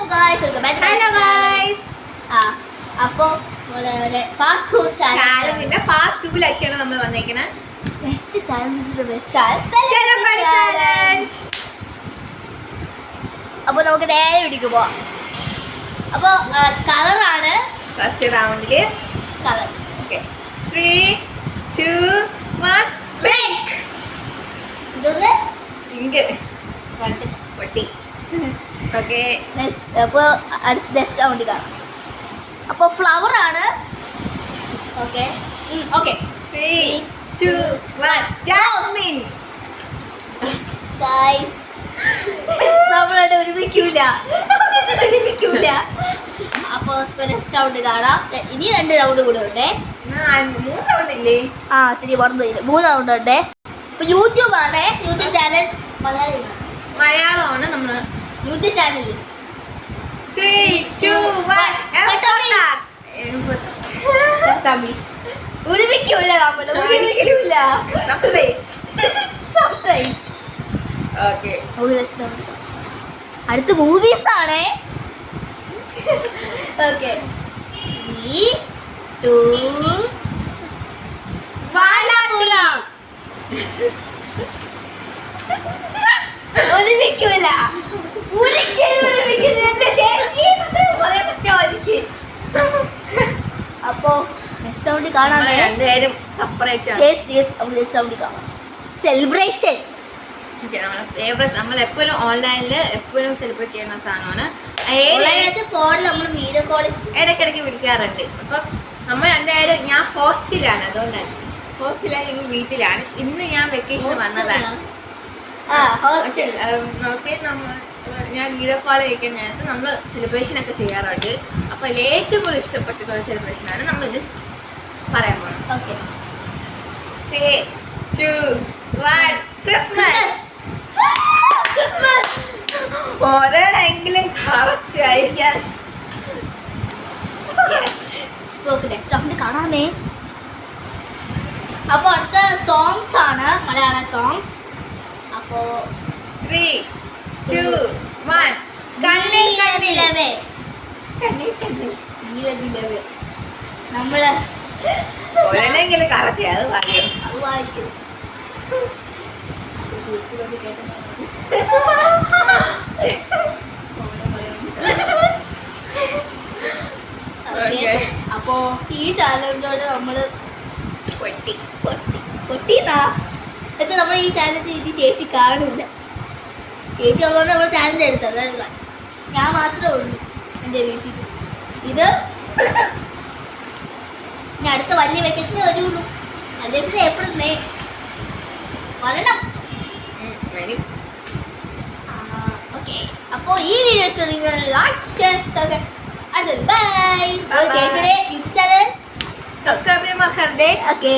guys, welcome back. Hello guys. അപ്പോൾ part 2 ചാലഞ്ചിന്റെ part 2 ലേക്കാണ് നമ്മൾ വന്നേക്കുന്നത്. നെക്സ്റ്റ് ചാലഞ്ച് വെച്ചാൽ ചാലഞ്ച്. അപ്പോൾ നമുക്ക് നേരെ പിടിക്ക് പോവാം. അപ്പോൾ കളറാണ് ഫസ്റ്റ് റൗണ്ടില്. കളർ. Okay 3 2 1 break. ഇതൊന്ന് ഇങ്ങ് പൊട്ടി. ഓക്കേ അപ്പോൾ അടുത്ത നെക്സ്റ്റ് റൗണ്ടിൽ കാണാം. അപ്പോൾ ഫ്ലവർ ആണ്. Okay okay 3 2 1 Jasmine. ഗായ്സ് നമ്മളായിട്ട് ഒരുമിക്കൂല. അപ്പോൾ നെക്സ്റ്റ് റൗണ്ട് കാണാം. ഇനി 2 റൗണ്ട് കൂടെ ഉണ്ടേ. 3 റൗണ്ട് ഇല്ലേ? ശരി മറന്നു. 3 റൗണ്ട് ഉണ്ടേ. അപ്പോൾ യൂട്യൂബ് ആണ്. യൂട്യൂബ് ചാനൽ മലയാളമാണ് നമ്മള് യൂട്യൂബ് ചാനൽ. 3 2 1 ഒരുമിക്കൂല. നമ്മൾ ഒരുമിക്കൂല. ഓക്കേ അടുത്ത മൂവീസ് ആണ്. ഓക്കെ 3 2 വാലാപുര. ഒരുമിക്കൂല. അപ്പോ നെക്സ്റ്റ് റൗണ്ടിൽ കാണാം. രണ്ടുപേരും സെപ്പറേറ്റ് ആണ്. നെക്സ്റ്റ് റൗണ്ടിൽ കാണാം. സെലിബ്രേഷൻ. നമ്മൾ എപ്പോഴും ഓൺലൈനിൽ എപ്പോഴും സെലിബ്രേറ്റ് ചെയ്യുന്ന സാധനമാണ്. ഫോണിൽ നമ്മൾ വീഡിയോ കോൾ ഇടയ്ക്കിടയ്ക്ക് വിളിക്കാറുണ്ട്. അപ്പം നമ്മൾ രണ്ടുപേരും, ഞാൻ ഹോസ്റ്റലാണ്, അതുകൊണ്ടാണ് ഹോസ്റ്റലാണ്, ഞങ്ങൾ വീട്ടിലാണ്. ഇന്ന് ഞാൻ വെക്കേഷൻ വന്നതാണ്. ഓക്കെ ഞാൻ വീഡിയോ കോൾ കഴിക്കാൻ നേരത്ത് നമ്മൾ സെലിബ്രേഷൻ ഒക്കെ ചെയ്യാറുണ്ട്. അപ്പോൾ ഏറ്റവും കൂടുതൽ ഇഷ്ടപ്പെട്ടിട്ടുള്ള സെലിബ്രേഷനാണ് നമ്മളിത് പറയാൻ പോകുന്നത്. Okay 3 2 1 Christmas. ഒരെണ്ണെങ്കിലും കറക്റ്റായി. നെക്സ്റ്റ് റൗണ്ട് കാണാമേ. അപ്പോൾ അടുത്ത സോങ്സ് ആണ്, മലയാളം സോങ്സ്. അപ്പോൾ 3 2 1 കണ്ണിൽ കണ്ണിലവേ. നീലനിലവ്. നമ്മള് ഒരെണ്ണെങ്കിലും കറക്റ്റ് അത് ഭാഗ്യം. അത് വായിക്കും. അപ്പോ ഈ ചാലഞ്ചോട് നമ്മള് പൊട്ടിന്നാ എന്നിട്ട് നമ്മൾ ഈ ചാലഞ്ച് ഇത് ചേച്ചി കാണില്ല. ചേച്ചി ഉള്ളതുകൊണ്ട് നമ്മൾ ചാലഞ്ച് എടുത്തത്. ഞാൻ മാത്രമേ ഉള്ളൂ എൻ്റെ വീട്ടിൽ. ഇത് ഇനി അടുത്ത വലിയ വെക്കേഷന് വരുള്ളൂ. അല്ലെങ്കിൽ എപ്പോഴും വരണം. ഓക്കെ അപ്പോൾ ഈ വീഡിയോ ഇഷ്ടമെങ്കിൽ ലൈക്ക് ഷെയർ സബ്സ്ക്രൈബ്. അടുത്തത് ബൈ. ചേച്ചിയുടെ യൂട്യൂബ് ചാനൽ സബ്സ്ക്രൈബ് ചെയ്യാൻ മറക്കരുതേ. ഓക്കെ.